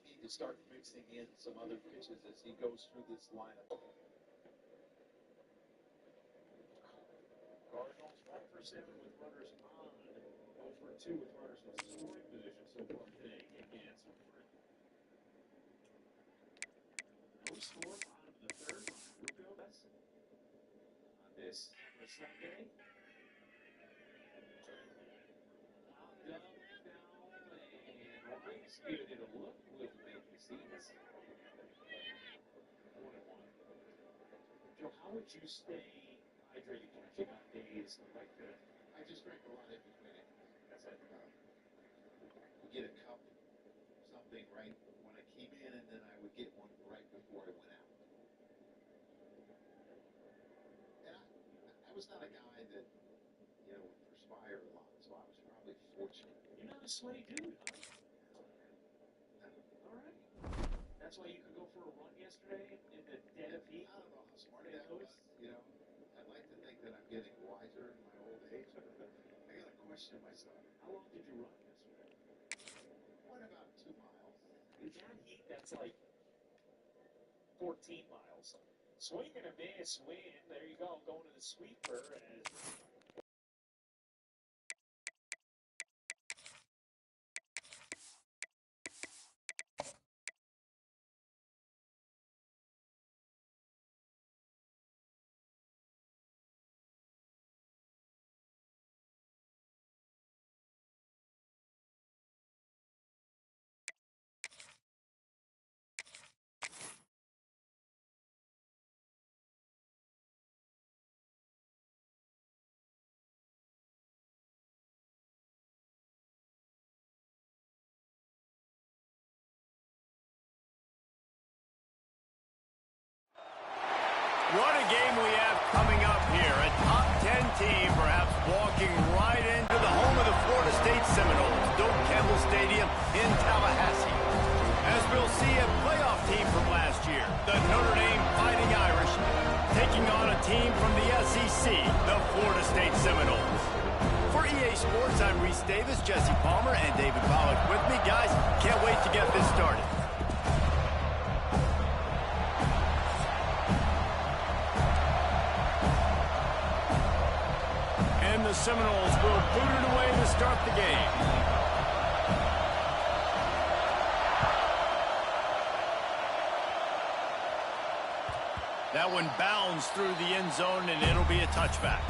might need to start mixing in some other pitches as he goes through this lineup. Cardinals 1 for 7 with runners on. 0 for 2 with runners in scoring position so far today. Can't answer for it. No score, bottom of the third. Rubio Bess on this Sunday. Giving it a look, will make the seats. 1-1. Joe, how would you stay hydrated catching on days like this? I just drank a lot in between it. That's it. Get a cup, something right when I came in, and then I would get one right before I went out. And I was not a guy that, would perspire a lot, so I was probably fortunate. You're not a sweaty dude, huh? That's why you could go for a run yesterday in the dead of heat? I don't know how smart that was. I'd like to think that I'm getting wiser in my old age. I got to question myself. How long did you run yesterday? What, about 2 miles? In that heat, that's like 14 miles. Swing and a miss, win. There you go, going to the sweeper. What a game we have coming up here. A top 10 team perhaps walking right into the home of the Florida State Seminoles, Doak Campbell Stadium in Tallahassee. As we'll see, a playoff team from last year, the Notre Dame Fighting Irish, taking on a team from the SEC, the Florida State Seminoles. For EA Sports, I'm Reese Davis, Jesse Palmer, and David Pollack with me. Guys, can't wait to get this started. And the Seminoles will boot it away to start the game. That one bounds through the end zone, and it'll be a touchback.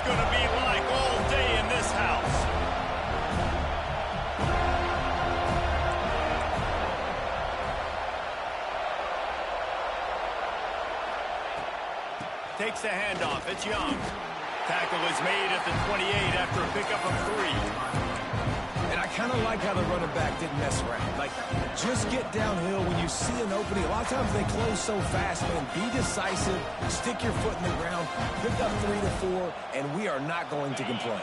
Going to be like all day in this house. Takes the handoff. It's Young. Tackle is made at the 28 after a pickup of 3. And I kind of like how the running back didn't mess around. Like, just get downhill when you see an opening. A lot of times they close so fast, man. Be decisive, stick your foot in the ground, pick up 3 to 4, and we are not going to complain.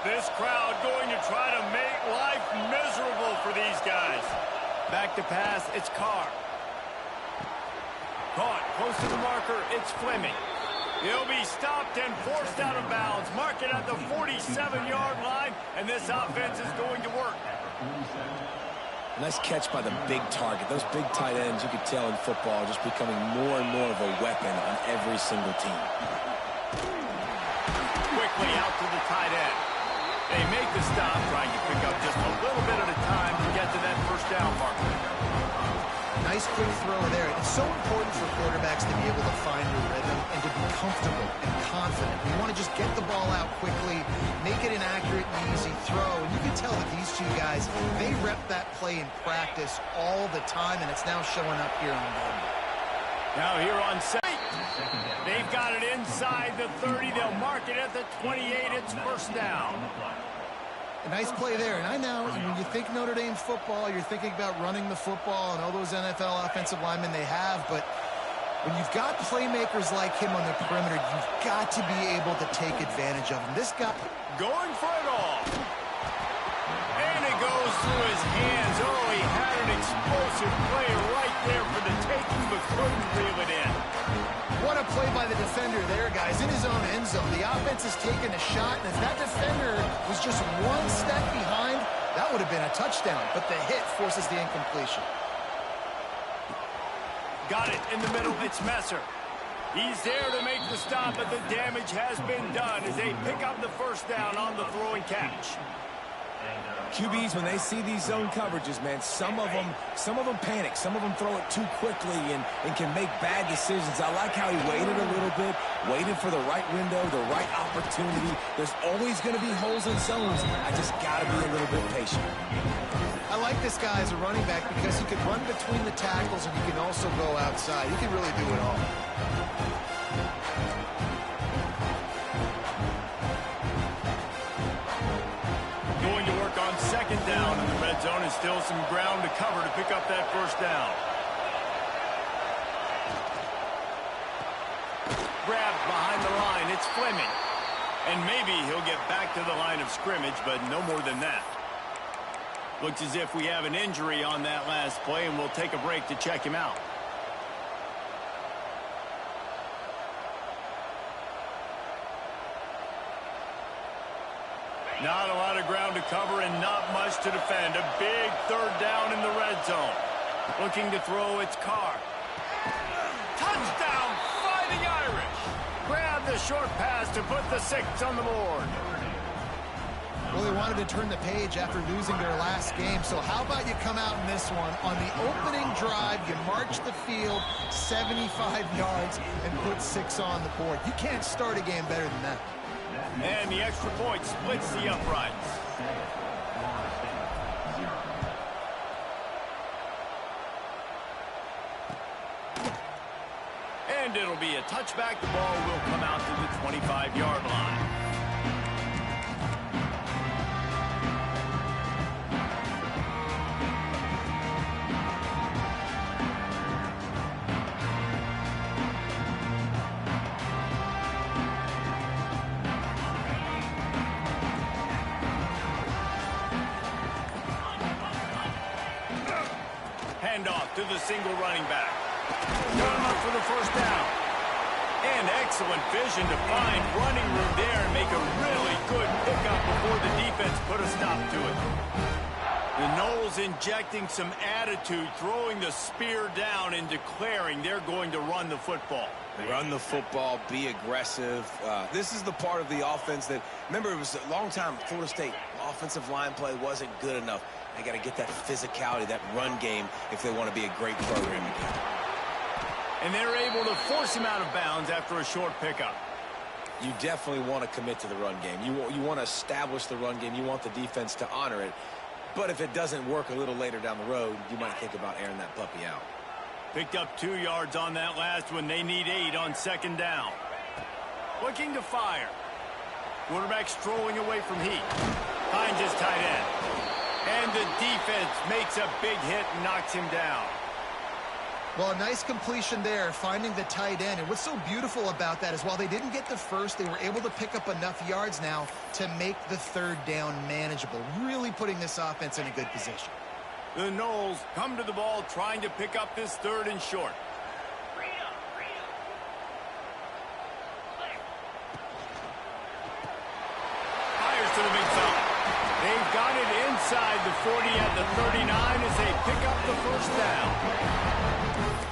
This crowd going to try to make life miserable for these guys. Back to pass, it's Carr. Caught, close to the marker, it's Fleming. He'll be stopped and forced out of bounds. Mark it at the 47-yard line, and this offense is going to work. Nice catch by the big target. Those big tight ends, you could tell in football, just becoming more and more of a weapon on every single team. Quickly out to the tight end. They make the stop, trying to pick up just a little bit at a time to get to that first down marker. Nice quick throw there. It's so important for quarterbacks to be able to find their rhythm and to be comfortable and confident. You want to just get the ball out quickly, make it an accurate and easy throw. And you can tell that these two guys, they rep that play in practice all the time, and it's now showing up here on game. Now here on set. They've got it inside the 30. They'll mark it at the 28. It's first down. A nice play there. And I know when you think Notre Dame football, you're thinking about running the football and all those NFL offensive linemen they have. But when you've got playmakers like him on the perimeter, you've got to be able to take advantage of him. This guy going for it all. And it goes through his hands. Oh, he explosive play right there for the taking, but couldn't reel it in. What a play by the defender there, guys. In his own end zone, the offense has taken a shot, and if that defender was just one step behind, that would have been a touchdown, but the hit forces the incompletion. Got it in the middle. It's Messer. He's there to make the stop, but the damage has been done as they pick up the first down on the throw and catch. QBs, when they see these zone coverages, man, some of them panic. Some of them throw it too quickly and can make bad decisions. I like how he waited a little bit, waited for the right window, the right opportunity. There's always going to be holes in zones. I just got to be a little bit patient. I like this guy as a running back because he can run between the tackles and he can also go outside. He can really do it all. Going to work on second down in the red zone, and still some ground to cover to pick up that first down. Grabbed behind the line. It's Fleming. And maybe he'll get back to the line of scrimmage, but no more than that. Looks as if we have an injury on that last play, and we'll take a break to check him out. Not a lot of ground to cover and not much to defend. A big third down in the red zone. Looking to throw, it's Carr. Touchdown, Fighting Irish. Grab the short pass to put the 6 on the board. Well, they wanted to turn the page after losing their last game, so how about you come out in this one? On the opening drive, you march the field 75 yards and put 6 on the board. You can't start a game better than that. And the extra point splits the uprights. And it'll be a touchback. The ball will come out to the 25-yard line. Handoff to the single running back. Got him up for the first down. And excellent vision to find running room there and make a really good pickup before the defense put a stop to it. The Noles injecting some attitude, throwing the spear down and declaring they're going to run the football. Run the football, be aggressive. This is the part of the offense that, remember, it was a long time, Florida State offensive line play wasn't good enough. They got to get that physicality, that run game, if they want to be a great program again. And they're able to force him out of bounds after a short pickup. You definitely want to commit to the run game. You want to establish the run game. You want the defense to honor it. But if it doesn't work a little later down the road, you might think about airing that puppy out. Picked up 2 yards on that last one. They need 8 on second down. Looking to fire. Quarterback strolling away from heat. Finds his tight end. And the defense makes a big hit and knocks him down. Well, a nice completion there, finding the tight end. And what's so beautiful about that is while they didn't get the first, they were able to pick up enough yards now to make the third down manageable, really putting this offense in a good position. The Noles come to the ball trying to pick up this third and short. Fires to the big fella. They've got it inside the 40 at the 39 as they pick up the first down.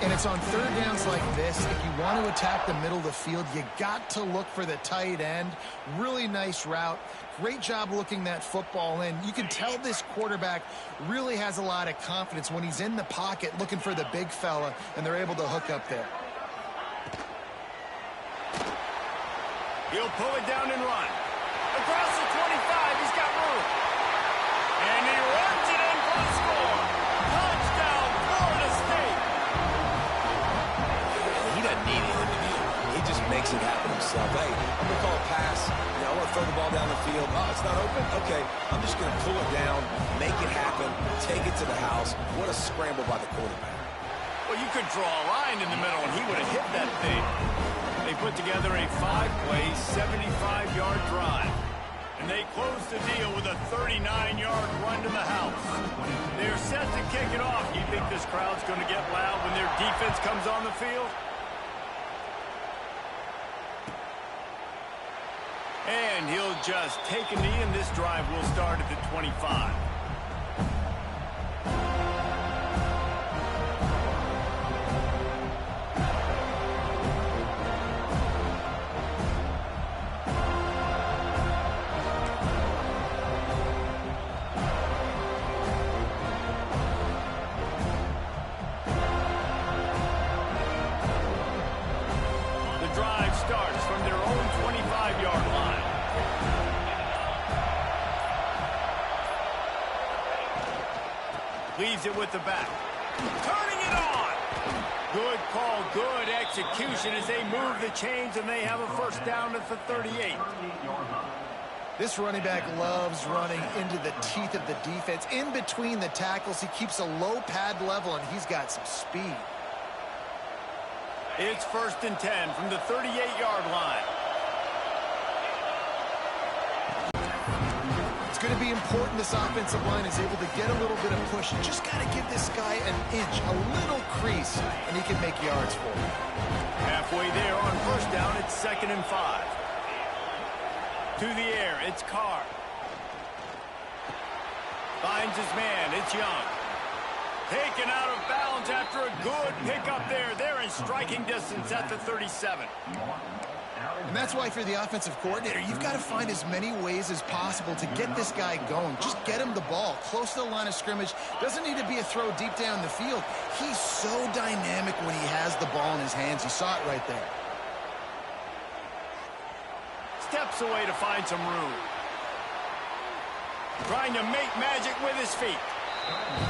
And it's on third downs like this, if you want to attack the middle of the field, you got to look for the tight end. Really nice route. Great job looking that football in. You can tell this quarterback really has a lot of confidence when he's in the pocket looking for the big fella, and they're able to hook up there. He'll pull it down and run. Across the 25, he's got room. And he runs it in for a score. Touchdown, Florida State. He doesn't need anything to do. He just makes it happen himself. Hey, I'm going to call a pass. I want to throw the ball down the field. Oh, it's not open? Okay, I'm just going to pull it down, make it happen, take it to the house. What a scramble by the quarterback. Well, you could draw a line in the middle, and he would have hit that thing. They put together a 5-play, 75-yard drive. And they close the deal with a 39-yard run to the house. They're set to kick it off. You think this crowd's going to get loud when their defense comes on the field? And he'll just take a knee, and this drive will start at the 25. Starts from their own 25-yard line. Leaves it with the back. Turning it on. Good call, good execution as they move the chains, and they have a first down at the 38. This running back loves running into the teeth of the defense. In between the tackles, he keeps a low pad level, and he's got some speed. It's 1st and 10 from the 38-yard line. It's going to be important this offensive line is able to get a little bit of push. You just got to give this guy an inch, a little crease, and he can make yards for you. Halfway there on first down, it's 2nd and 5. To the air, it's Carr. Finds his man, it's Young. Taken out of bounds after a good pickup there. They're in striking distance at the 37. And that's why for the offensive coordinator, you've got to find as many ways as possible to get this guy going. Just get him the ball close to the line of scrimmage. Doesn't need to be a throw deep down the field. He's so dynamic when he has the ball in his hands. You saw it right there. Steps away to find some room. Trying to make magic with his feet.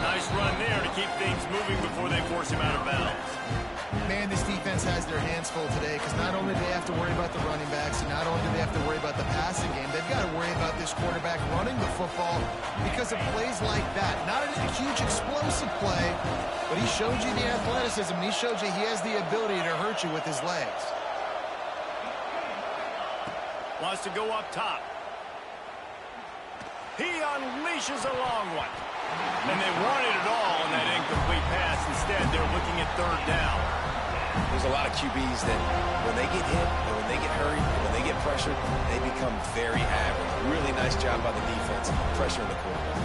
Nice run there to keep things moving before they force him out of bounds. Man, this defense has their hands full today because not only do they have to worry about the running backs and not only do they have to worry about the passing game, they've got to worry about this quarterback running the football because of plays like that. Not a huge explosive play, but he showed you the athleticism and he showed you he has the ability to hurt you with his legs. Wants to go up top. He unleashes a long one. And they wanted it all on that incomplete pass. Instead, they're looking at 3rd down. There's a lot of QBs that when they get hit and when they get hurried and when they get pressured, they become very average. Really nice job by the defense, pressuring the quarterback.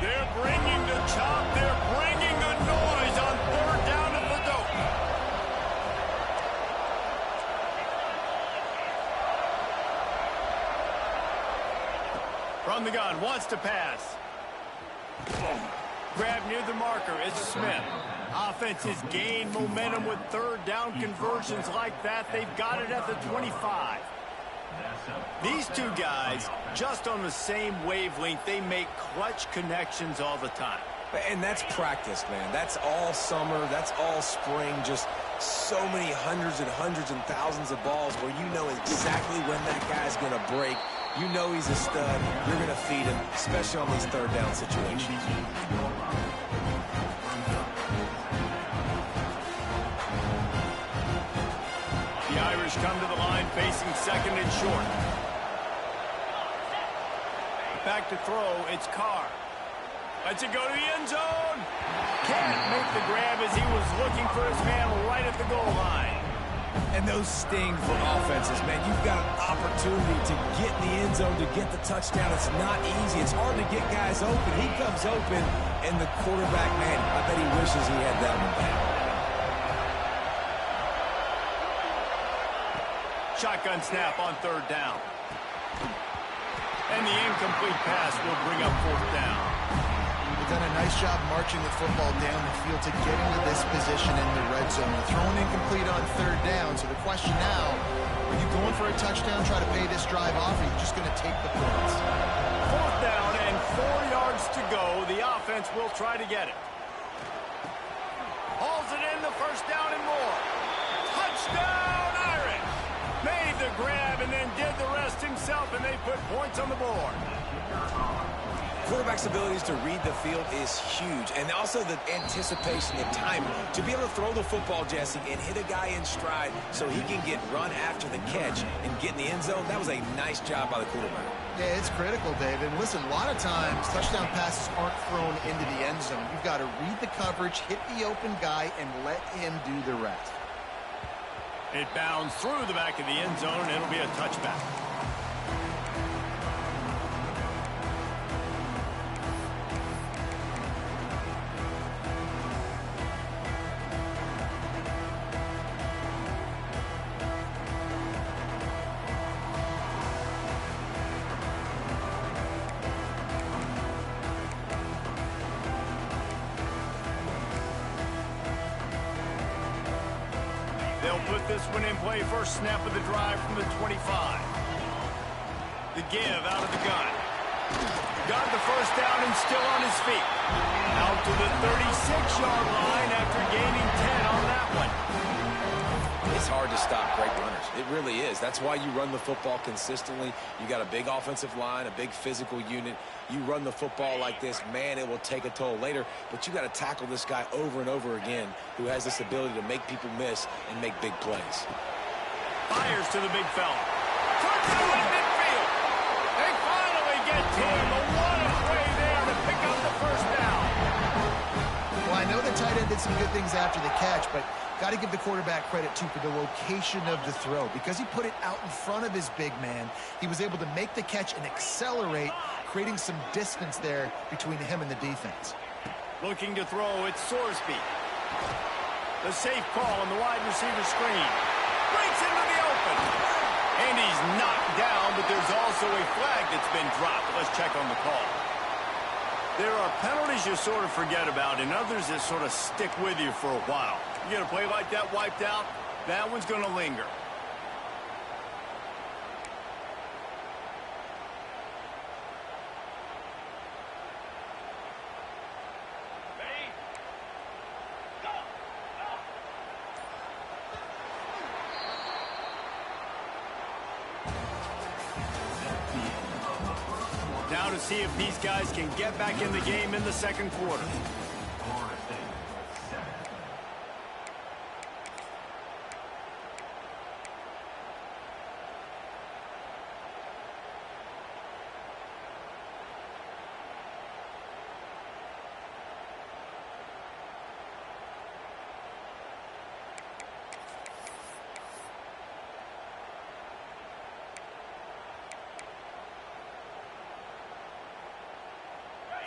They're bringing the chop. They're bringing the noise on 3rd down at the dope. From the gun, wants to pass. Grab near the marker, it's Smith. Offense has gained momentum with 3rd down conversions like that. They've got it at the 25. These two guys, just on the same wavelength, they make clutch connections all the time. And that's practice, man. That's all summer. That's all spring. Just so many hundreds and thousands of balls where you know exactly when that guy's going to break. You know he's a stud. You're going to feed him, especially on these 3rd down situations. The Irish come to the line facing 2nd and short. Back to throw, it's Carr. Lets it go to the end zone. Can't make the grab as he was looking for his man right at the goal line. And those sting for offenses, man. You've got an opportunity to get in the end zone, to get the touchdown. It's not easy. It's hard to get guys open. He comes open, and the quarterback, man, I bet he wishes he had that one back. Shotgun snap on 3rd down. And the incomplete pass will bring up 4th down. They've done a nice job marching the football down the field to get into this position in the red zone. They're throwing incomplete on 3rd down. So the question now, are you going for a touchdown, try to pay this drive off, or are you just going to take the points? 4th down and 4 yards to go. The offense will try to get it. Hauls it in, the 1st down and more. Touchdown, Irish! Made the grab and then did the rest himself, and they put points on the board. Quarterback's abilities to read the field is huge, and also the anticipation, the timing. To be able to throw the football, Jesse, and hit a guy in stride so he can get run after the catch and get in the end zone, that was a nice job by the quarterback. Yeah, it's critical, David. And listen, a lot of times touchdown passes aren't thrown into the end zone. You've got to read the coverage, hit the open guy, and let him do the rest. It bounds through the back of the end zone, and it'll be a touchback. They'll put this one in play, first snap of the drive from the 25. The give out of the gun. Got the first down and still on his feet. Out to the 36-yard line after gaining 10 on that one. It's hard to stop great runners. It really is. That's why you run the football consistently. You got a big offensive line, a big physical unit. You run the football like this, man, it will take a toll later. But you got to tackle this guy over and over again who has this ability to make people miss and make big plays. Fires to the big fella. Touchdown in midfield. They finally get to him. But what a play there to pick up the first down. Well, I know the tight end did some good things after the catch, but got to give the quarterback credit, too, for the location of the throw. Because he put it out in front of his big man, he was able to make the catch and accelerate, creating some distance there between him and the defense. Looking to throw, it's Sorsby. The safe call on the wide receiver screen. Breaks into the open. And he's knocked down, but there's also a flag that's been dropped. Let's check on the call. There are penalties you sort of forget about and others that sort of stick with you for a while. You get a play like that wiped out, that one's going to linger. Now to see if these guys can get back in the game in the second quarter.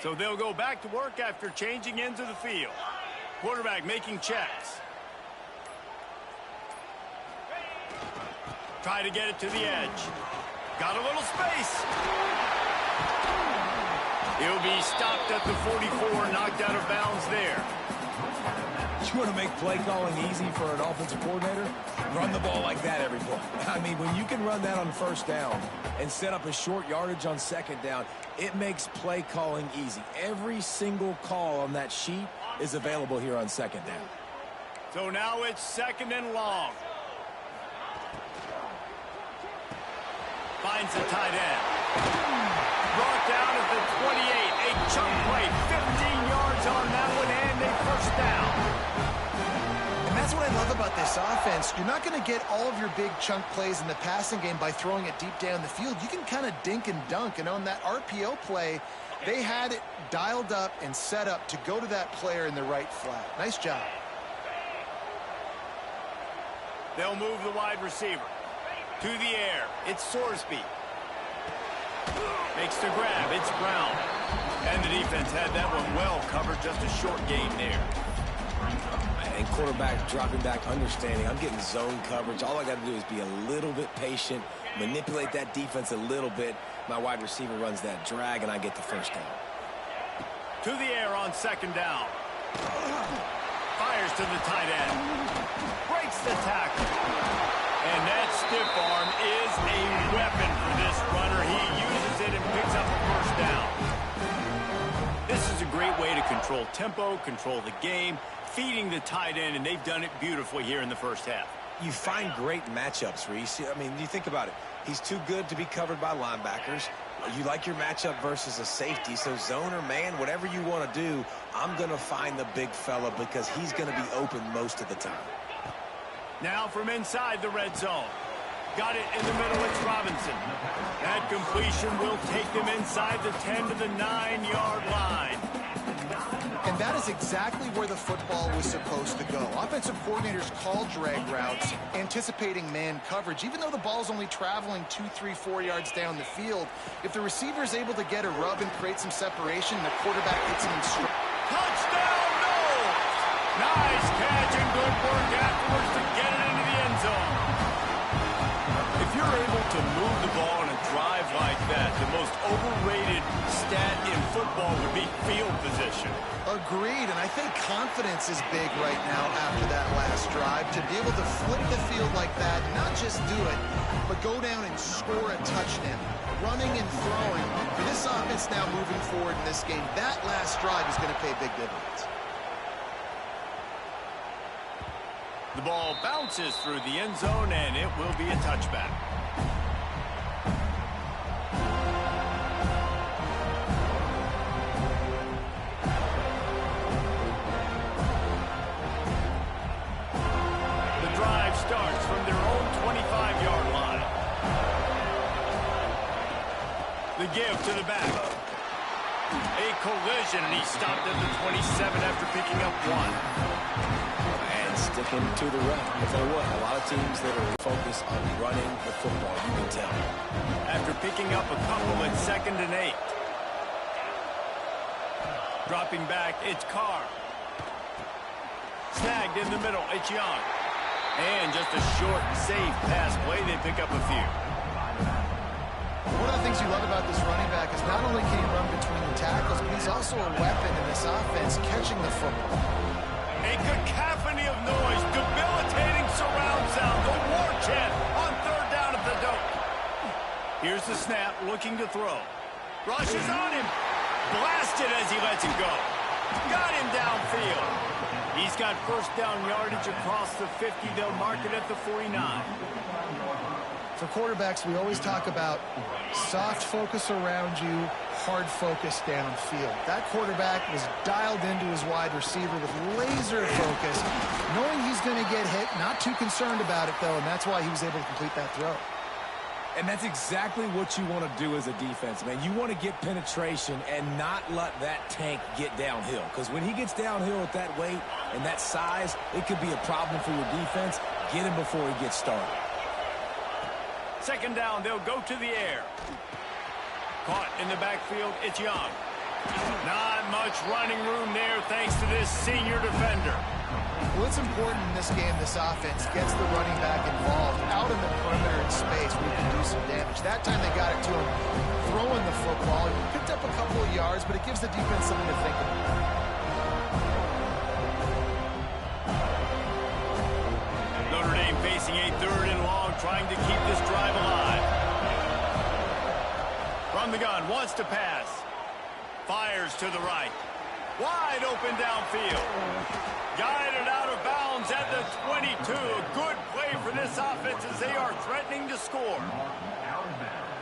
So they'll go back to work after changing into the field. Quarterback making checks. Try to get it to the edge. Got a little space. He'll be stopped at the 44, knocked out of bounds there. You want to make play calling easy for an offensive coordinator? Run the ball like that every play. I mean, when you can run that on first down and set up a short yardage on second down, it makes play calling easy. Every single call on that sheet is available here on second down. So now it's second and long. Finds the tight end. Brought down at the 28. A chunk play, 15 yards on that one, and a first down. And that's what I love about this offense. You're not going to get all of your big chunk plays in the passing game by throwing it deep down the field. You can kind of dink and dunk. And on that RPO play, they had it dialed up and set up to go to that player in the right flat. Nice job. They'll move the wide receiver. To the air, it's Sorsby. Makes the grab, it's Brown. And the defense had that one well covered, just a short gain there. And quarterback dropping back, understanding I'm getting zone coverage. All I got to do is be a little bit patient, manipulate that defense a little bit. My wide receiver runs that drag, and I get the first down. To the air on second down. Fires to the tight end. Breaks the tackle. And that stiff arm is a weapon for this runner. He uses it and picks up a first down. This is a great way to control tempo, control the game, feeding the tight end, and they've done it beautifully here in the first half. You find great matchups, Reese. I mean, you think about it. He's too good to be covered by linebackers. You like your matchup versus a safety, so zone or man, whatever you want to do, I'm going to find the big fella because he's going to be open most of the time. Now from inside the red zone. Got it in the middle. It's Robinson. That completion will take them inside the 10 to the 9-yard line. And that is exactly where the football was supposed to go. Offensive coordinators call drag routes, anticipating man coverage. Even though the ball's only traveling 2, 3, 4 yards down the field, if the receiver is able to get a rub and create some separation, the quarterback hits him in stride. Touchdown, no! Nice catch and good work afterwards to get it into the end zone. If you're able to move the ball in a drive like that, the most overrated stat in football would be field position. Agreed, and I think confidence is big right now after that last drive. To be able to flip the field like that, not just do it, but go down and score a touchdown. Running and throwing, for this offense now moving forward in this game, that last drive is going to pay big dividends. The ball bounces through the end zone, and it will be a touchback. The drive starts from their own 25-yard line. The give to the back. A collision, and he stopped at the 27 after picking up 1. Sticking to the run. I'll tell you what, a lot of teams that are focused on running the football, you can tell. After picking up a couple at 2nd and 8. Dropping back, it's Carr. Snagged in the middle, it's Young. And just a short, safe pass play, they pick up a few. One of the things you love about this running back is not only can he run between the tackles, but he's also a weapon in this offense, catching the football. A cacophony of noise, debilitating surround sound, the war chant on 3rd down at the dope. Here's the snap, looking to throw. Rushes on him. Blasted as he lets it go. Got him downfield. He's got 1st down yardage across the 50. They'll mark it at the 49. For quarterbacks, we always talk about soft focus around you, hard focus downfield. That quarterback was dialed into his wide receiver with laser focus, knowing he's going to get hit, not too concerned about it, though, and that's why he was able to complete that throw. And that's exactly what you want to do as a defense, man. You want to get penetration and not let that tank get downhill. Because when he gets downhill at that weight and that size, it could be a problem for your defense. Get him before he gets started. 2nd down, they'll go to the air. Caught in the backfield, it's Young. Not much running room there thanks to this senior defender. Well, it's important in this game, this offense gets the running back involved out in the perimeter in space where he can do some damage. That time they got it to him throwing the football. He picked up a couple of yards, but it gives the defense something to think about. Notre Dame facing a 3rd and long, trying to keep this drive alive. From the gun, wants to pass. Fires to the right. Wide open downfield. Guided out of bounds at the 22. A good play for this offense as they are threatening to score.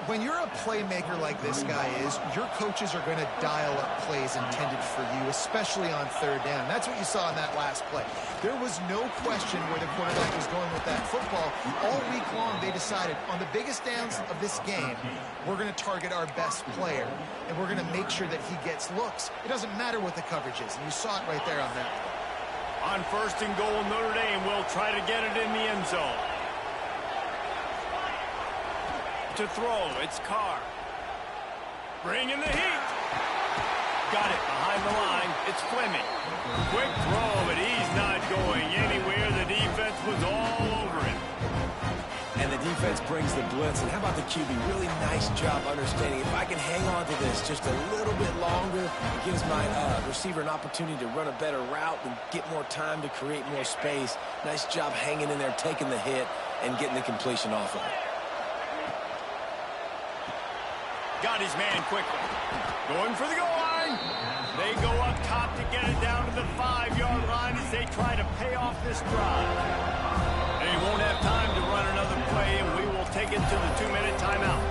When you're a playmaker like this guy is, your coaches are going to dial up plays intended for you, especially on 3rd down. That's what you saw in that last play. There was no question where the quarterback was going with that football. All week long, they decided on the biggest downs of this game, we're going to target our best player, and we're going to make sure that he gets looks. It doesn't matter what the coverage is, and you saw it right there on that play. On 1st and goal, Notre Dame will try to get it in the end zone. To throw, it's Carr. Bringing the heat. Got it behind the line. It's Fleming. Quick throw, but he's not going anywhere. The defense was all over him. And the defense brings the blitz. And how about the QB? Really nice job understanding. If I can hang on to this just a little bit longer, it gives my receiver an opportunity to run a better route and get more time to create more space. Nice job hanging in there, taking the hit, and getting the completion off of it. Got his man quickly. Going for the goal line. They go up top to get it down to the 5-yard line as they try to pay off this drive. They won't have time to run another play, and we will take it to the 2-minute timeout.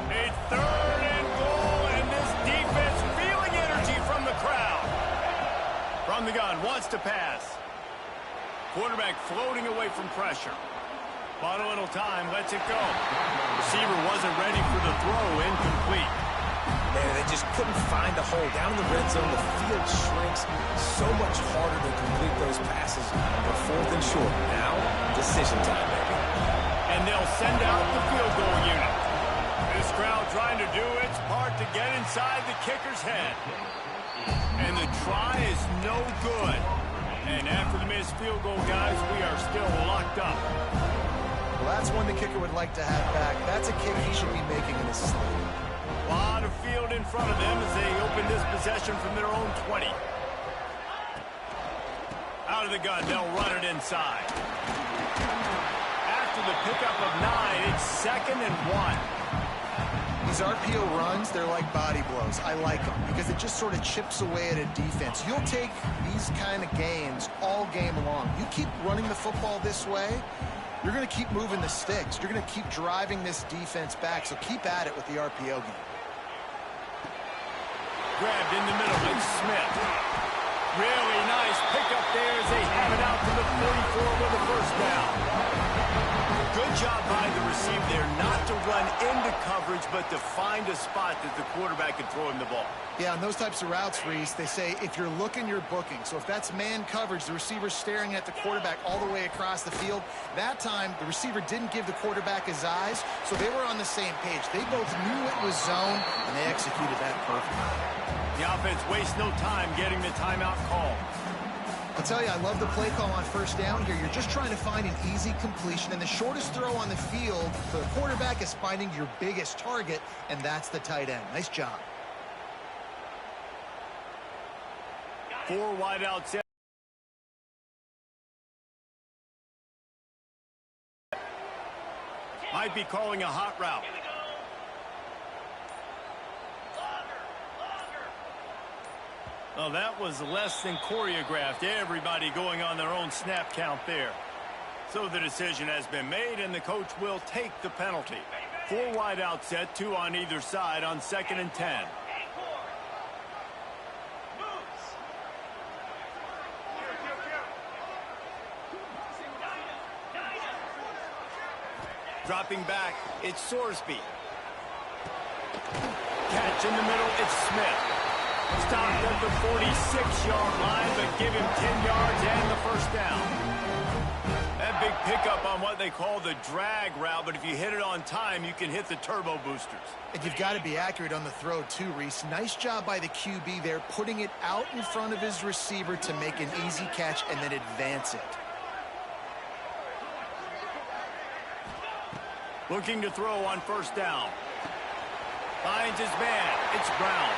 A 3rd and goal, and this defense feeling energy from the crowd. From the gun, wants to pass. Quarterback floating away from pressure. Bought a little time, lets it go. Receiver wasn't ready for the throw, incomplete. Man, they just couldn't find a hole. Down in the red zone, the field shrinks. So much harder to complete those passes on 4th and short. Now, decision time, baby. And they'll send out the field goal unit. This crowd trying to do its part to get inside the kicker's head. And the try is no good. And after the missed field goal, guys, we are still locked up. Well, that's one the kicker would like to have back. That's a kick he should be making in his sleep. A lot of field in front of them as they open this possession from their own 20. Out of the gun, they'll run it inside. After the pickup of 9, it's 2nd and 1. These RPO runs, they're like body blows. I like them because it just sort of chips away at a defense. You'll take these kind of gains all game long. You keep running the football this way, you're going to keep moving the sticks. You're going to keep driving this defense back, so keep at it with the RPO game. Grabbed in the middle, it's Smith. Really nice pickup there as they have it out to the 44 with a first down. Good job by the receiver there, not to run into coverage, but to find a spot that the quarterback can throw him the ball. Yeah, on those types of routes, Reese, they say if you're looking, you're booking. So if that's man coverage, the receiver's staring at the quarterback all the way across the field. That time, the receiver didn't give the quarterback his eyes, so they were on the same page. They both knew it was zone, and they executed that perfectly. The offense wastes no time getting the timeout call. I'll tell you, I love the play call on first down here. You're just trying to find an easy completion, and the shortest throw on the field for the quarterback is finding your biggest target, and that's the tight end. Nice job. 4 wideouts. Might be calling a hot route. Well, that was less than choreographed. Everybody going on their own snap count there. So the decision has been made, and the coach will take the penalty. 4 wide out set, 2 on either side on 2nd and 10. Dropping back, it's Sorsby. Catch in the middle, it's Smith. Stopped at the 46-yard line, but give him 10 yards and the first down. That big pickup on what they call the drag route, but if you hit it on time, you can hit the turbo boosters. And you've got to be accurate on the throw too, Reese. Nice job by the QB there, putting it out in front of his receiver to make an easy catch and then advance it. Looking to throw on first down. Finds his man. It's Brown.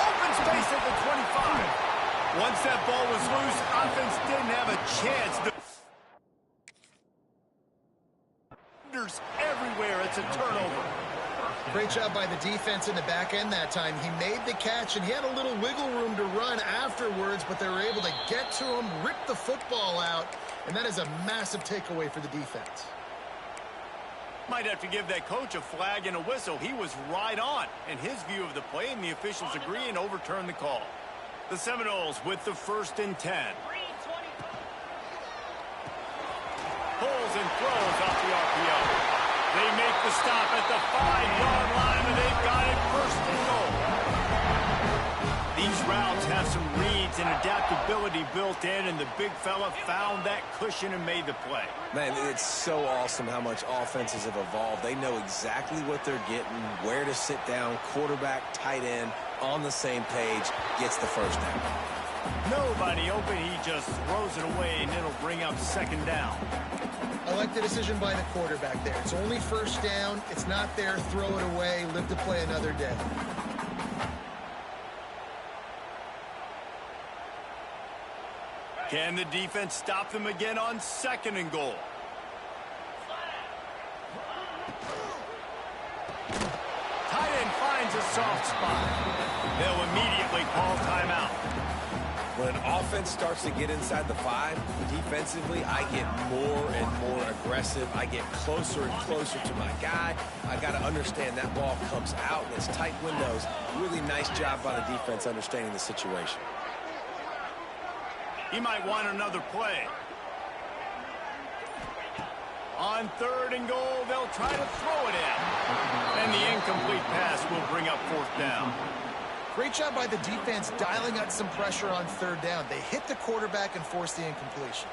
Open space at the 25. Once that ball was loose, offense didn't have a chance. Defenders everywhere. It's a turnover. Great job by the defense in the back end that time. He made the catch, and he had a little wiggle room to run afterwards, but they were able to get to him, rip the football out, and that is a massive takeaway for the defense. Might have to give that coach a flag and a whistle. He was right on in his view of the play, and the officials agree and overturn the call. The Seminoles with the 1st and 10. Pulls and throws off the RPO. They make the stop at the 5-yard line, and they've got it 1st and goal. These routes have some reads and adaptability built in, and the big fella found that cushion and made the play. Man, it's so awesome how much offenses have evolved. They know exactly what they're getting, where to sit down, quarterback, tight end, on the same page, gets the first down. Nobody open, he just throws it away, and it'll bring up 2nd down. I like the decision by the quarterback there. It's only first down. It's not there. Throw it away. Live to play another day. Can the defense stop them again on 2nd and goal? Tight end finds a soft spot. They'll immediately call timeout. When an offense starts to get inside the 5, defensively, I get more and more aggressive. I get closer and closer to my guy. I got to understand that ball comes out in its tight windows. Really nice job by the defense understanding the situation. He might want another play. On 3rd and goal, they'll try to throw it in. And the incomplete pass will bring up 4th down. Great job by the defense dialing out some pressure on 3rd down. They hit the quarterback and forced the incompletion.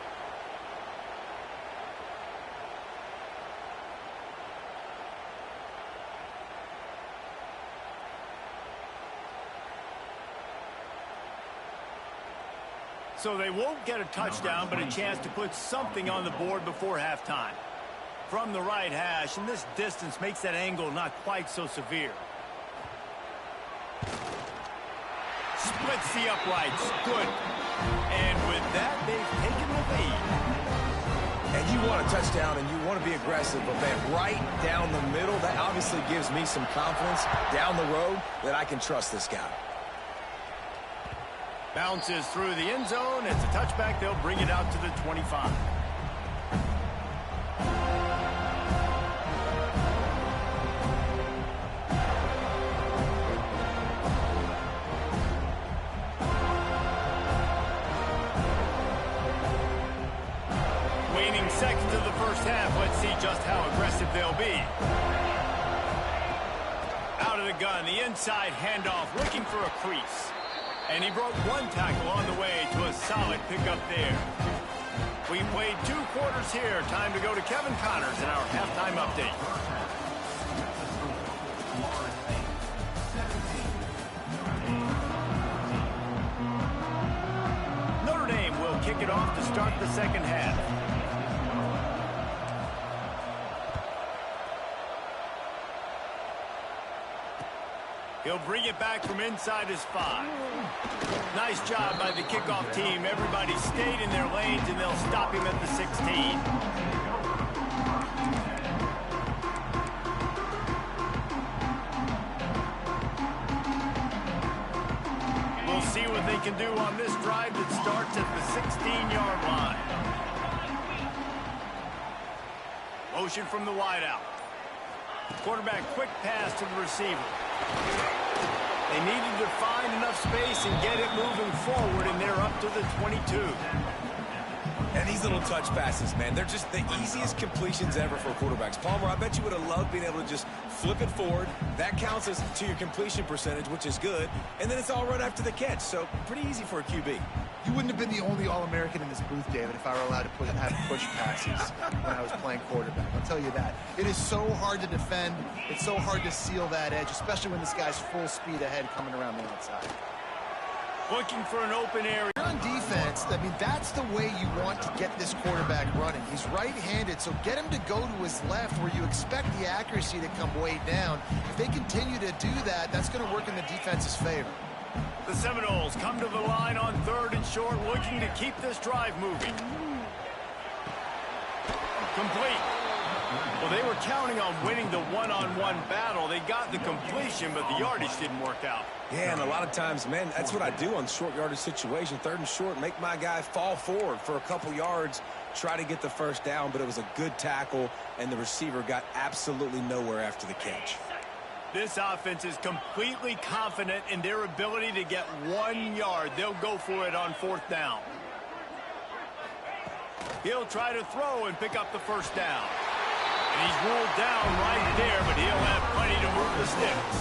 So they won't get a touchdown, but a chance to put something on the board before halftime. From the right hash, and this distance makes that angle not quite so severe. Splits the uprights. Good. And with that, they've taken the lead. And you want a touchdown, and you want to be aggressive, but man, right down the middle, that obviously gives me some confidence down the road that I can trust this guy. Bounces through the end zone. It's a touchback. They'll bring it out to the 25. Waning seconds of the first half. Let's see just how aggressive they'll be. Out of the gun, the inside handoff, looking for a crease. And he broke one tackle on the way to a solid pickup there. We played 2 quarters here. Time to go to Kevin Connors in our halftime update. Notre Dame will kick it off to start the second half. He'll bring it back from inside his 5. Nice job by the kickoff team. Everybody stayed in their lanes, and they'll stop him at the 16. We'll see what they can do on this drive that starts at the 16-yard line. Motion from the wideout. Quarterback quick pass to the receiver. They needed to find enough space and get it moving forward, and they're up to the 22. And these little touch passes, man, they're just the easiest completions ever for quarterbacks. Palmer, I bet you would have loved being able to just flip it forward. That counts as to your completion percentage, which is good. And then it's all right after the catch, so pretty easy for a QB. You wouldn't have been the only All-American in this booth, David, if I were allowed to have push passes when I was playing quarterback. I'll tell you that. It is so hard to defend. It's so hard to seal that edge, especially when this guy's full speed ahead coming around the outside. Looking for an open area. On defense, I mean, that's the way you want to get this quarterback running. He's right-handed, so get him to go to his left where you expect the accuracy to come way down. If they continue to do that, that's going to work in the defense's favor. The Seminoles come to the line on 3rd and short, looking to keep this drive moving. Complete. Well, they were counting on winning the one-on-one battle. They got the completion, but the yardage didn't work out. Yeah, and a lot of times, man, that's what I do on short yardage situation. 3rd and short, make my guy fall forward for a couple yards, try to get the first down, but it was a good tackle, and the receiver got absolutely nowhere after the catch. This offense is completely confident in their ability to get 1 yard. They'll go for it on 4th down. He'll try to throw and pick up the first down. And he's ruled down right there, but he'll have plenty to move the sticks.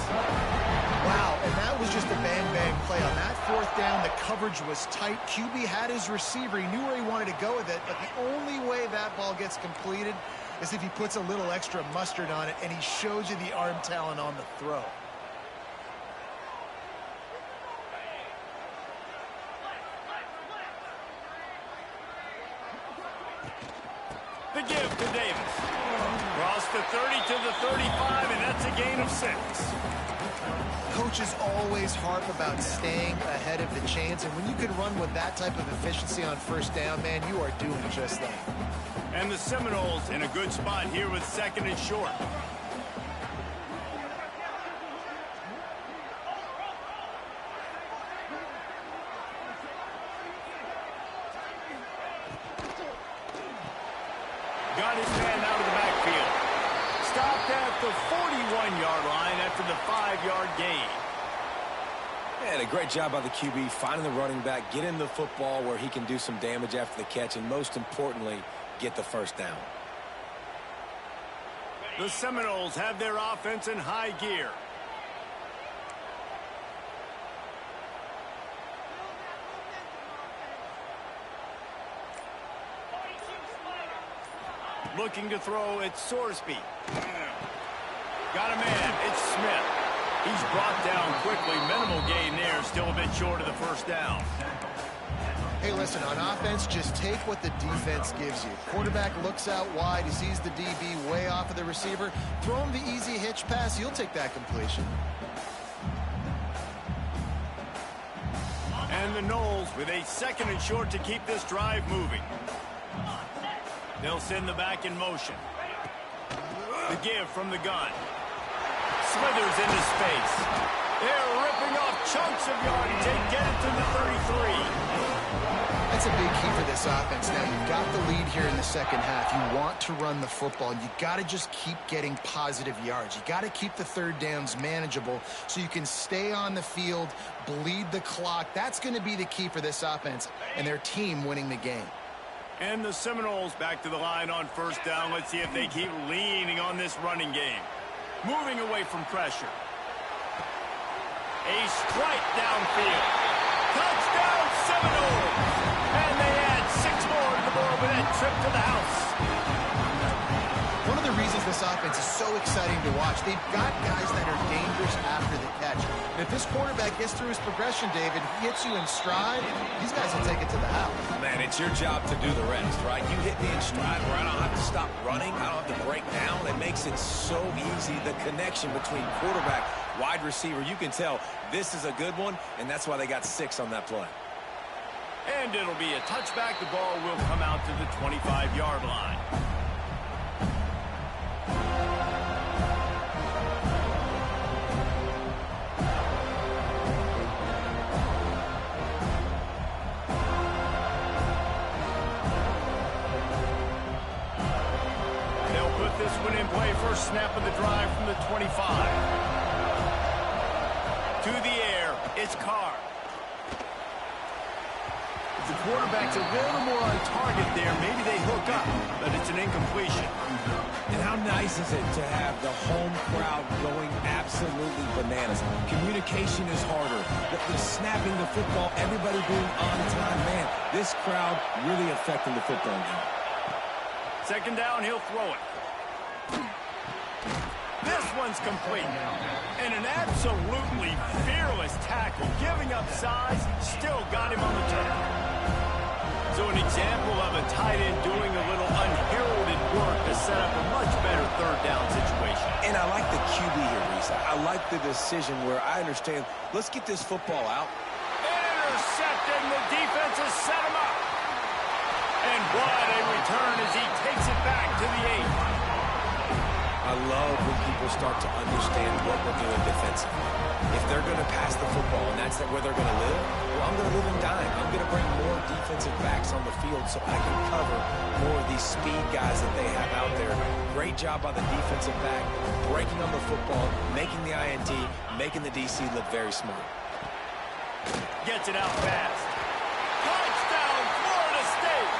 Wow, and that was just a bang-bang play. On that 4th down, the coverage was tight. QB had his receiver. He knew where he wanted to go with it, but the only way that ball gets completed is if he puts a little extra mustard on it, and he shows you the arm talent on the throw. The give to Davis. Cross the 30 to the 35, and that's a gain of 6. Coaches always harp about staying ahead of the chains, and when you can run with that type of efficiency on 1st down, man, you are doing just that. And the Seminoles in a good spot here with 2nd and short. Got his man out of the backfield. Stopped at the 41-yard line after the 5-yard gain. And a great job by the QB finding the running back, getting the football where he can do some damage after the catch, and most importantly, get the first down. The Seminoles have their offense in high gear. Looking to throw, it's Sorsby. Got a man, it's Smith. He's brought down quickly. Minimal gain there, still a bit short of the first down. Hey, listen, on offense, just take what the defense gives you. Quarterback looks out wide. He sees the DB way off of the receiver. Throw him the easy hitch pass. You'll take that completion. And the Noles with a 2nd and short to keep this drive moving. They'll send the back in motion. The give from the gun. Slithers into space. They're ripping off chunks of yardage. They get it to the 33. That's a big key for this offense. Now, you've got the lead here in the second half. You want to run the football. You got to just keep getting positive yards. You got to keep the third downs manageable so you can stay on the field, bleed the clock. That's going to be the key for this offense and their team winning the game. And the Seminoles back to the line on first down. Let's see if they keep leaning on this running game. Moving away from pressure. A strike downfield. Touchdown Seminoles! And they add 6 more to the board with that trip to the house. One of the reasons this offense is so exciting to watch, they've got guys that are dangerous after the catch. And if this quarterback gets through his progression, David, he hits you in stride, these guys will take it to the house. Man, it's your job to do the rest, right? You hit me in stride where I don't have to stop running. I don't have to break down. It makes it so easy. The connection between quarterback, wide receiver, you can tell this is a good one, and that's why they got 6 on that play. And it'll be a touchback. The ball will come out to the 25-yard line. This one in play, first snap of the drive from the 25. To the air, it's Carr. If the quarterback's a little more on target there, maybe they hook up, but it's an incompletion. And how nice is it to have the home crowd going absolutely bananas? Communication is harder. The snapping the football, everybody being on time. Man, this crowd really affecting the football game. 2nd down, he'll throw it. This one's complete. And an absolutely fearless tackle. Giving up size, still got him on the turn. So an example of a tight end doing a little unheralded work to set up a much better 3rd down situation. And I like the QB here, Risa. I like the decision where I understand, let's get this football out. Intercepted, and the defense has set him up. And what a return as he takes it back to the 8. I love when people start to understand what we're doing defensively. If they're going to pass the football and that's where they're going to live, well, I'm going to live and dime. I'm going to bring more defensive backs on the field so I can cover more of these speed guys that they have out there. Great job by the defensive back, breaking on the football, making the INT, making the DC look very smart. Gets it out fast. Touchdown, Florida State!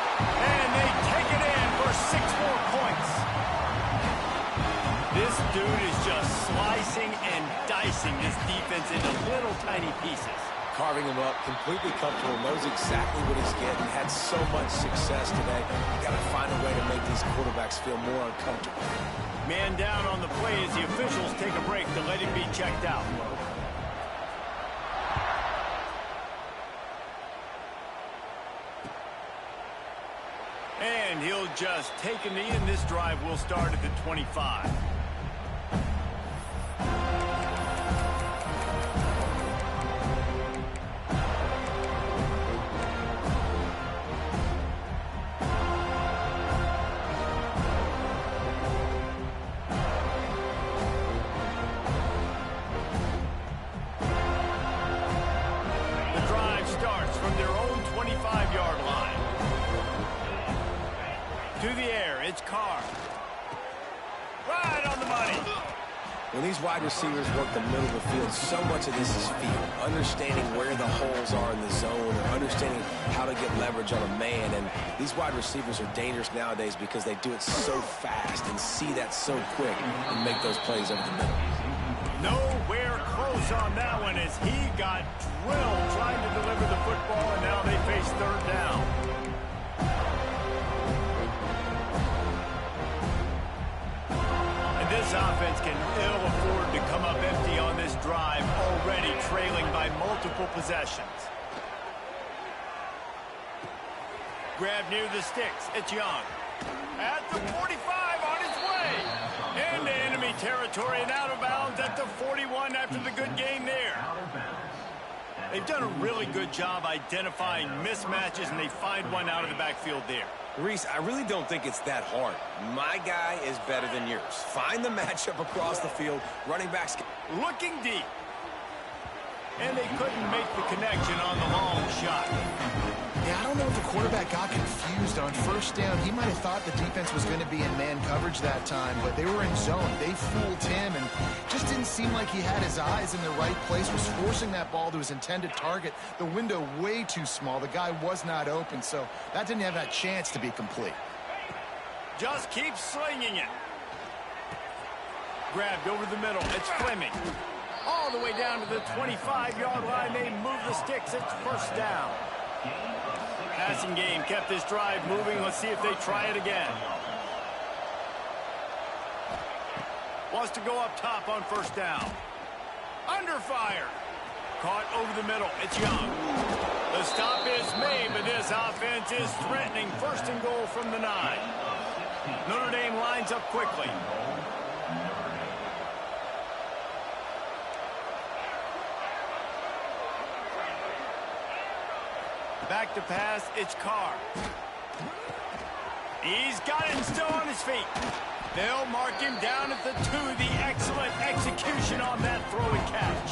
And they take it in for 6 more points. This dude is just slicing and dicing this defense into little tiny pieces. Carving him up, completely comfortable, knows exactly what he's getting, had so much success today. You got to find a way to make these quarterbacks feel more uncomfortable. Man down on the play as the officials take a break to let him be checked out. And he'll just take a knee, and this drive will start at the 25. When these wide receivers work the middle of the field, so much of this is feel. Understanding where the holes are in the zone or understanding how to get leverage on a man. And these wide receivers are dangerous nowadays because they do it so fast and see that so quick and make those plays over the middle. Nowhere close on that one as he got drilled trying to deliver the football, and now they face third down. And this offense can ill afford to come up empty on this drive, already trailing by multiple possessions. Grab near the sticks. It's Young. At the 45 on his way. Into enemy territory and out of bounds at the 41 after the good gain there. They've done a really good job identifying mismatches, and they find one out of the backfield there. Reese, I really don't think it's that hard. My guy is better than yours. Find the matchup across the field. Running backs looking deep. And they couldn't make the connection on the long shot. Yeah, I don't know if the quarterback got confused on first down. He might have thought the defense was going to be in man coverage that time, but they were in zone. They fooled him, and just didn't seem like he had his eyes in the right place, was forcing that ball to his intended target. The window way too small. The guy was not open, so that didn't have that chance to be complete. Just keep slinging it. Grabbed over the middle. It's Fleming. All the way down to the 25-yard line. They move the sticks. It's first down. Passing game kept this drive moving. Let's see if they try it again. Wants to go up top on first down. Under fire. Caught over the middle. It's Young. The stop is made, but this offense is threatening. First and goal from the 9. Notre Dame lines up quickly. Back to pass, it's Carr. He's got it and still on his feet. They'll mark him down at the 2. The excellent execution on that throw and catch.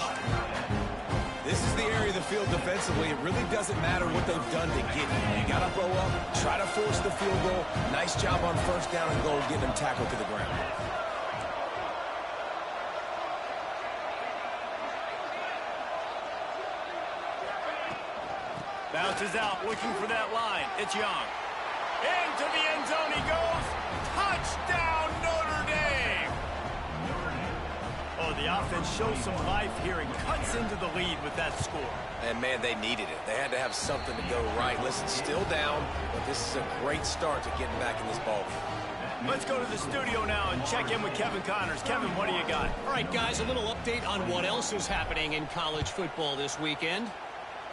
This is the area of the field defensively. It really doesn't matter what they've done to get you. You got to blow up, try to force the field goal. Nice job on first down and goal, getting them tackled to the ground. Bounces out, looking for that line. It's Young. Into the end zone he goes. Touchdown, Notre Dame! Oh, the offense shows some life here and cuts into the lead with that score. And, man, they needed it. They had to have something to go right. Listen, still down, but this is a great start to getting back in this ball game. Let's go to the studio now and check in with Kevin Connors. Kevin, what do you got? All right, guys, a little update on what else is happening in college football this weekend.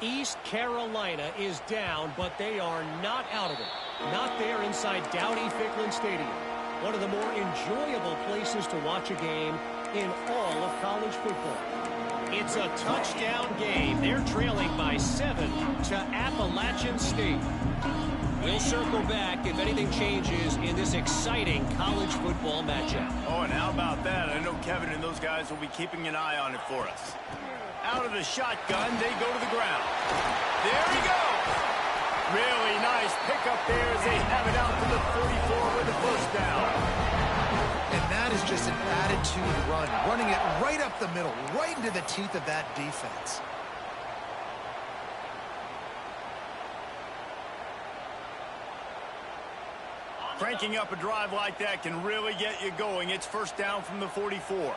East Carolina is down, but they are not out of it. Not there inside Dowdy-Ficklin Stadium. One of the more enjoyable places to watch a game in all of college football. It's a touchdown game. They're trailing by 7 to Appalachian State. We'll circle back if anything changes in this exciting college football matchup. Oh, and how about that? I know Kevin and those guys will be keeping an eye on it for us. Out of the shotgun, they go to the ground. There he goes. Really nice pickup there as they have it out to the 44 with the first down. And that is just an attitude run, running it right up the middle, right into the teeth of that defense. Cranking up a drive like that can really get you going. It's first down from the 44.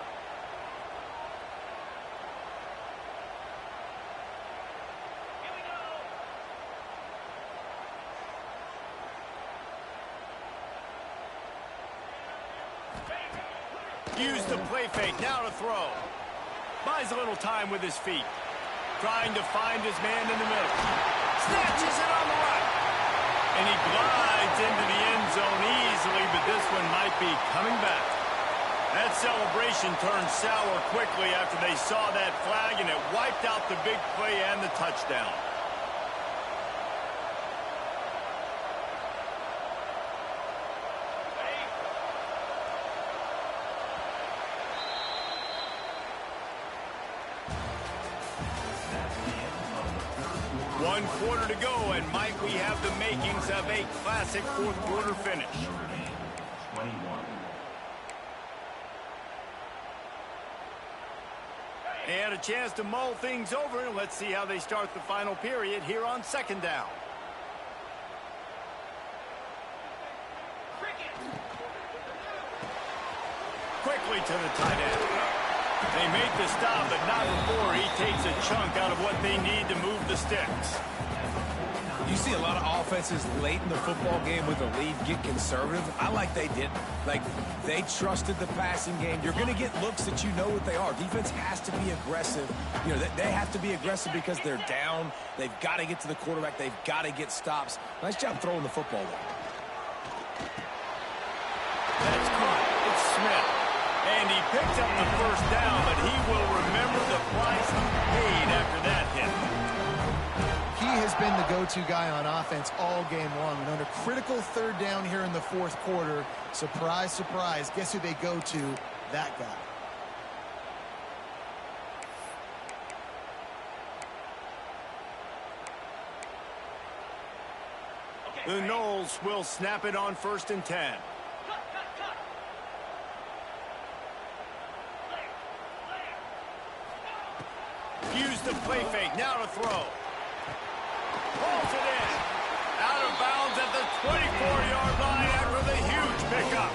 Use the play fake, now to throw. Buys a little time with his feet. Trying to find his man in the middle. Snatches it on the right. And he glides into the end zone easily, but this one might be coming back. That celebration turned sour quickly after they saw that flag, and it wiped out the big play and the touchdown. One quarter to go, and might we have the makings of a classic fourth quarter finish. They had a chance to mull things over, and let's see how they start the final period here on second down. Quickly to the tight end. They make the stop, but not before he takes a chunk out of what they need to move the sticks. You see a lot of offenses late in the football game with a lead get conservative. I like they didn't. Like, they trusted the passing game. You're going to get looks that you know what they are. Defense has to be aggressive. You know, they have to be aggressive because they're down. They've got to get to the quarterback. They've got to get stops. Nice job throwing the football there. That's caught. It's Smith. And he picked up the first down, but he will remember the price he paid after that hit. He has been the go-to guy on offense all game long. And on a critical third down here in the fourth quarter, surprise, surprise, guess who they go to? That guy. The Noles will snap it on 1st and 10. Use the play fake, now to throw. Pulls it in. Out of bounds at the 24-yard line after the huge pickup.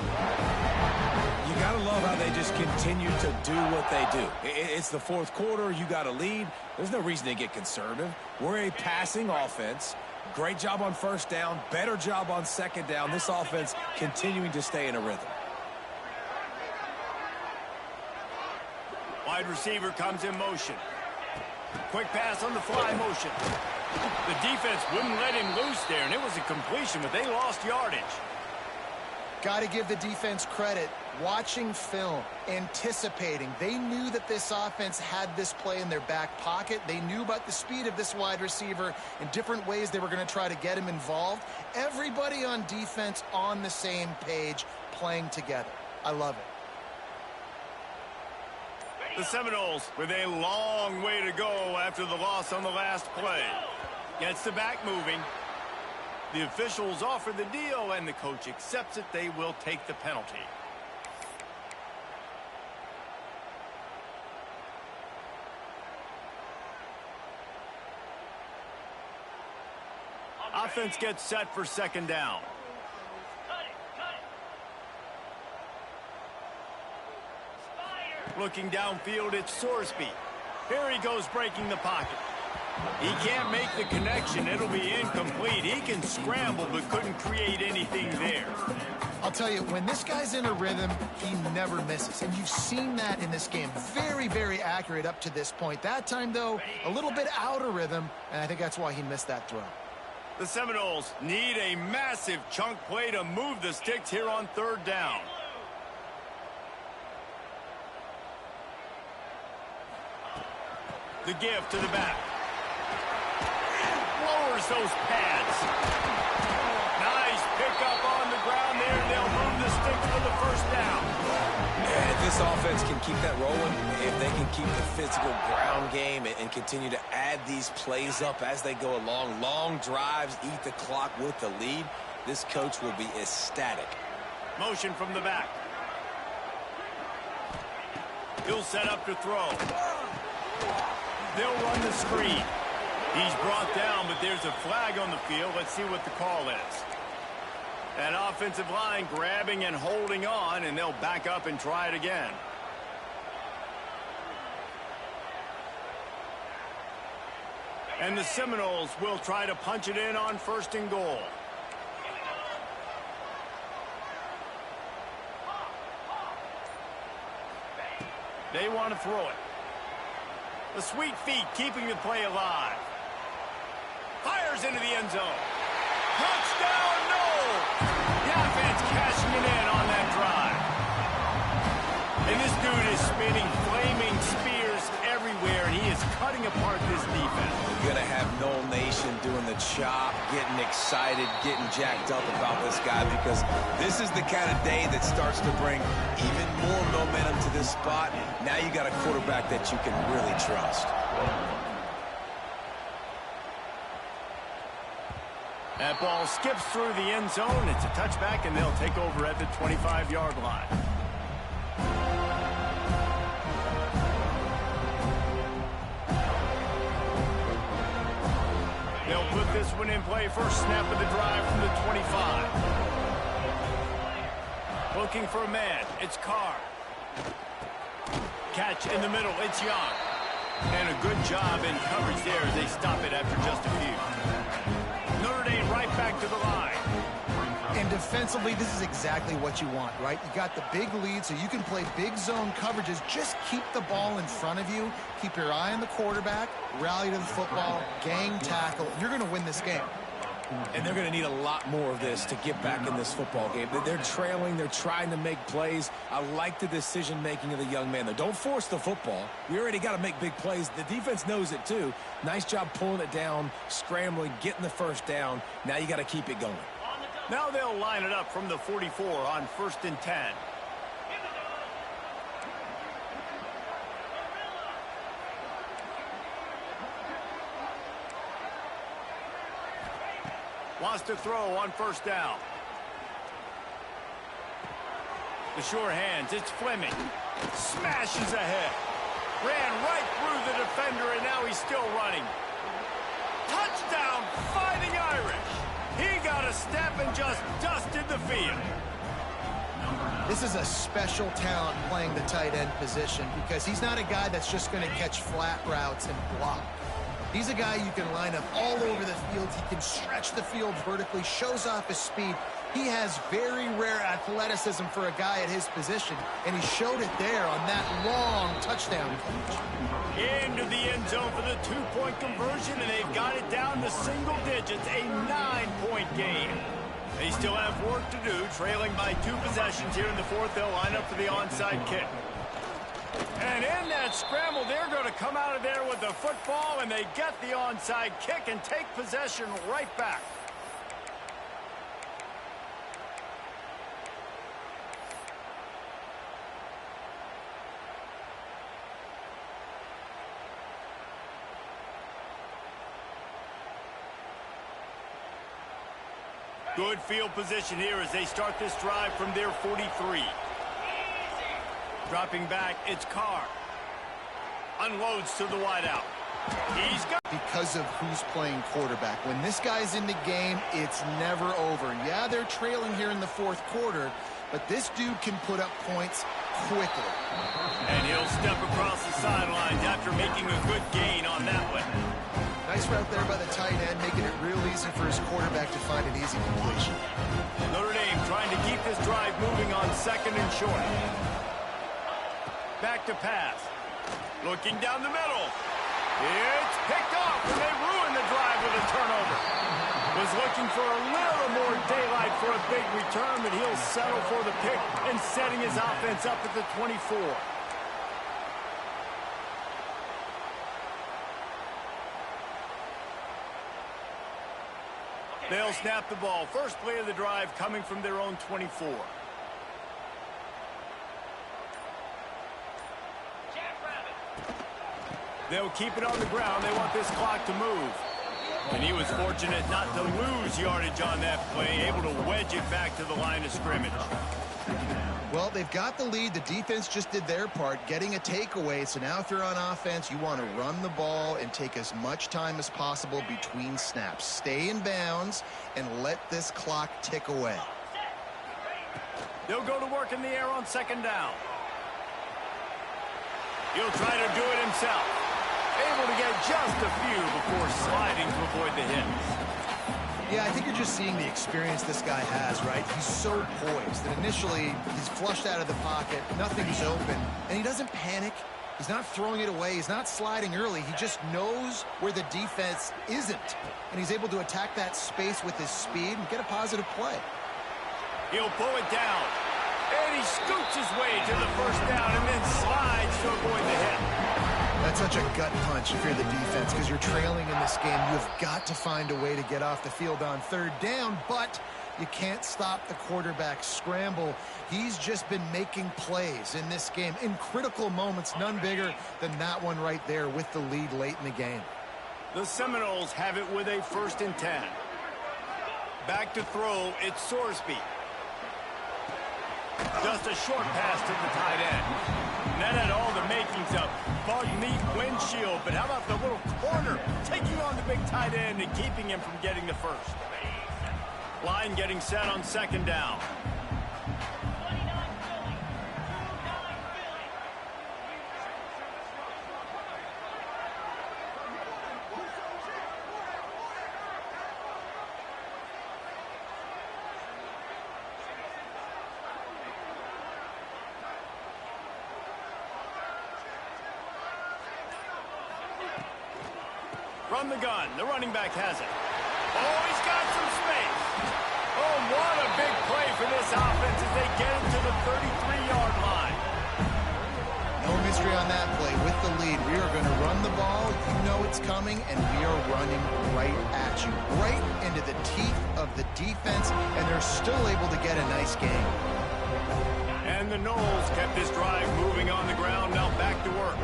You got to love how they just continue to do what they do. It's the fourth quarter. You got a lead. There's no reason to get conservative. We're a passing offense. Great job on first down. Better job on second down. This offense continuing to stay in a rhythm. Wide receiver comes in motion. Quick pass on the fly motion. The defense wouldn't let him loose there, and it was a completion, but they lost yardage. Got to give the defense credit. Watching film, anticipating. They knew that this offense had this play in their back pocket. They knew about the speed of this wide receiver and different ways they were going to try to get him involved. Everybody on defense on the same page, playing together. I love it. The Seminoles with a long way to go after the loss on the last play. Gets the back moving. The officials offer the deal, and the coach accepts it. They will take the penalty. Offense gets set for second down. Looking downfield, it's Sorsby. Here he goes breaking the pocket. He can't make the connection. It'll be incomplete. He can scramble, but couldn't create anything there. I'll tell you, when this guy's in a rhythm, he never misses. And you've seen that in this game. Very, very accurate up to this point. That time, though, a little bit out of rhythm, and I think that's why he missed that throw. The Seminoles need a massive chunk play to move the sticks here on third down. The give to the back. Lowers those pads. Nice pickup on the ground there. They'll move the sticks for the first down. And if this offense can keep that rolling, if they can keep the physical ground game and continue to add these plays up as they go along, long drives, eat the clock with the lead, this coach will be ecstatic. Motion from the back. He'll set up to throw. They'll run the screen. He's brought down, but there's a flag on the field. Let's see what the call is. That offensive line grabbing and holding on, and they'll back up and try it again. And the Seminoles will try to punch it in on 1st and goal. They want to throw it. The sweet feet keeping the play alive. Fires into the end zone. Touchdown, no! The offense cashing it in on that drive. And this dude is spinning flaming spears everywhere, and he is cutting apart this defense. You're going to have Noel Nation doing the chop, getting excited, getting jacked up about this guy, because this is the kind of day that starts to bring even more momentum to this spot. Now you got a quarterback that you can really trust. That ball skips through the end zone. It's a touchback, and they'll take over at the 25-yard line. They'll put this one in play. First snap of the drive from the 25. Looking for a man. It's Carr. Catch in the middle. It's Young. And a good job in coverage there as they stop it after just a few. Notre Dame right back to the line. And defensively, this is exactly what you want, right? You got the big lead, so you can play big zone coverages. Just keep the ball in front of you. Keep your eye on the quarterback. Rally to the football. Gang tackle. You're going to win this game. And they're going to need a lot more of this to get back in this football game. They're trailing. They're trying to make plays. I like the decision-making of the young man, though. Don't force the football. We already got to make big plays. The defense knows it, too. Nice job pulling it down, scrambling, getting the first down. Now you got to keep it going. Now they'll line it up from the 44 on 1st and 10. Wants to throw on 1st down. The sure hands, it's Fleming. Smashes ahead. Ran right through the defender, and now he's still running. Touchdown, Fighting Irish. He got a step and just dusted the field. This is a special talent playing the tight end position because he's not a guy that's just going to catch flat routes and block. He's a guy you can line up all over the field. He can stretch the field vertically, shows off his speed. He has very rare athleticism for a guy at his position, and he showed it there on that long touchdown catch. Into the end zone for the two-point conversion, and they've got it down to single digits, a 9-point game. They still have work to do, trailing by 2 possessions here in the 4th. They'll line up for the onside kick. And in that scramble, they're going to come out of there with the football, and they get the onside kick and take possession right back. Good field position here as they start this drive from their 43. Dropping back, it's Carr. Unloads to the wideout. He's got... Because of who's playing quarterback. When this guy's in the game, it's never over. Yeah, they're trailing here in the 4th quarter, but this dude can put up points quickly. And he'll step across the sidelines after making a good gain on that one. Nice route there by the tight end, making it real easy for his quarterback to find an easy completion. Notre Dame trying to keep this drive moving on 2nd and short. Back to pass. Looking down the middle. It's picked off, and they ruin the drive with a turnover. Was looking for a little more daylight for a big return, but he'll settle for the pick and setting his offense up at the 24. They'll snap the ball. First play of the drive coming from their own 24. They'll keep it on the ground. They want this clock to move. And he was fortunate not to lose yardage on that play, able to wedge it back to the line of scrimmage. Well, they've got the lead. The defense just did their part, getting a takeaway. So now if you're on offense, you want to run the ball and take as much time as possible between snaps. Stay in bounds and let this clock tick away. They'll go to work in the air on 2nd down. He'll try to do it himself. Able to get just a few before sliding to avoid the hits. Yeah, I think you're just seeing the experience this guy has, right? He's so poised that initially he's flushed out of the pocket, nothing's open, and he doesn't panic. He's not throwing it away. He's not sliding early. He just knows where the defense isn't, and he's able to attack that space with his speed and get a positive play. He'll pull it down, and he scoots his way to the 1st down and then slides to avoid the hit. That's such a gut punch if you're the defense because you're trailing in this game. You've got to find a way to get off the field on 3rd down, but you can't stop the quarterback scramble. He's just been making plays in this game in critical moments, none bigger than that one right there with the lead late in the game. The Seminoles have it with a 1st and 10. Back to throw, it's Sorsby. Just a short pass to the tight end. And that had all the makings of bug meat windshield, but how about the little corner taking on the big tight end and keeping him from getting the first? Line getting set on second down. From the gun, the running back has it. Oh, he's got some space. Oh, what a big play for this offense as they get it to the 33-yard line. No mystery on that play. With the lead, we are going to run the ball. You know it's coming, and we are running right at you, right into the teeth of the defense, and they're still able to get a nice gain. And the Knowles kept this drive moving on the ground, now back to work.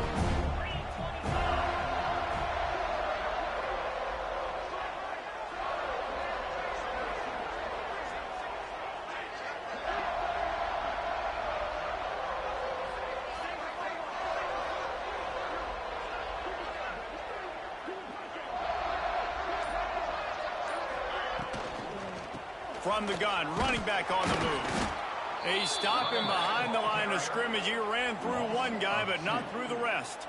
From the gun, running back on the move. He's stopping behind the line of scrimmage. He ran through one guy, but not through the rest.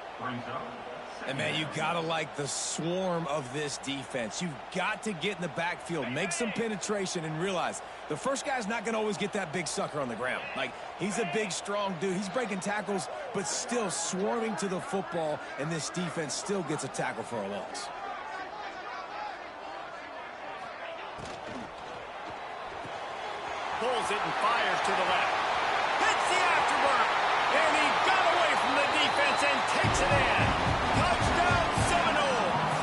And, man, you got to like the swarm of this defense. You've got to get in the backfield, make some penetration, and realize the first guy's not going to always get that big sucker on the ground. Like, he's a big, strong dude. He's breaking tackles, but still swarming to the football, and this defense still gets a tackle for a loss. Pulls it and fires to the left. Hits the afterburner. And he got away from the defense and takes it in. Touchdown, Seminoles.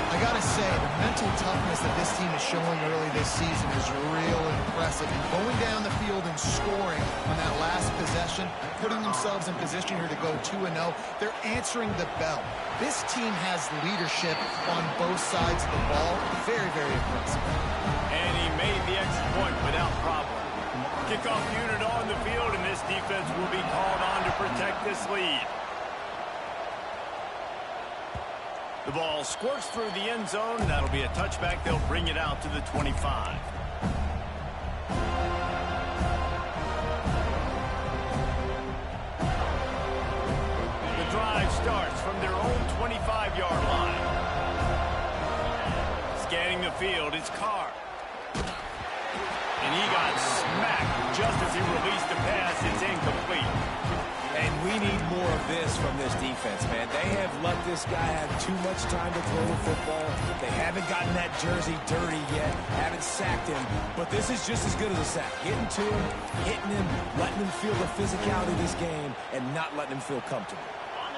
I got to say, the mental toughness that this team is showing early this season is real impressive. And going down the field and scoring on that last possession, putting themselves in position here to go 2-0, they're answering the bell. This team has leadership on both sides of the ball. Very, very impressive. And he made the extra point without problem. Kickoff unit on the field, and this defense will be called on to protect this lead. The ball squirts through the end zone. That'll be a touchback. They'll bring it out to the 25. The drive starts from their own 25-yard line. Scanning the field, it's Carr. And he got smacked just as he released the pass. It's incomplete. And we need more of this from this defense, man. They have let this guy have too much time to throw the football. They haven't gotten that jersey dirty yet, haven't sacked him. But this is just as good as a sack. Getting to him, hitting him, letting him feel the physicality of this game, and not letting him feel comfortable.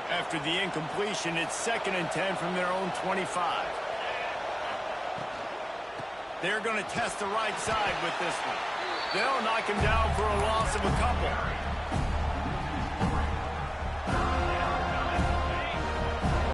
After the incompletion, it's 2nd and 10 from their own 25. They're going to test the right side with this one. They'll knock him down for a loss of a couple.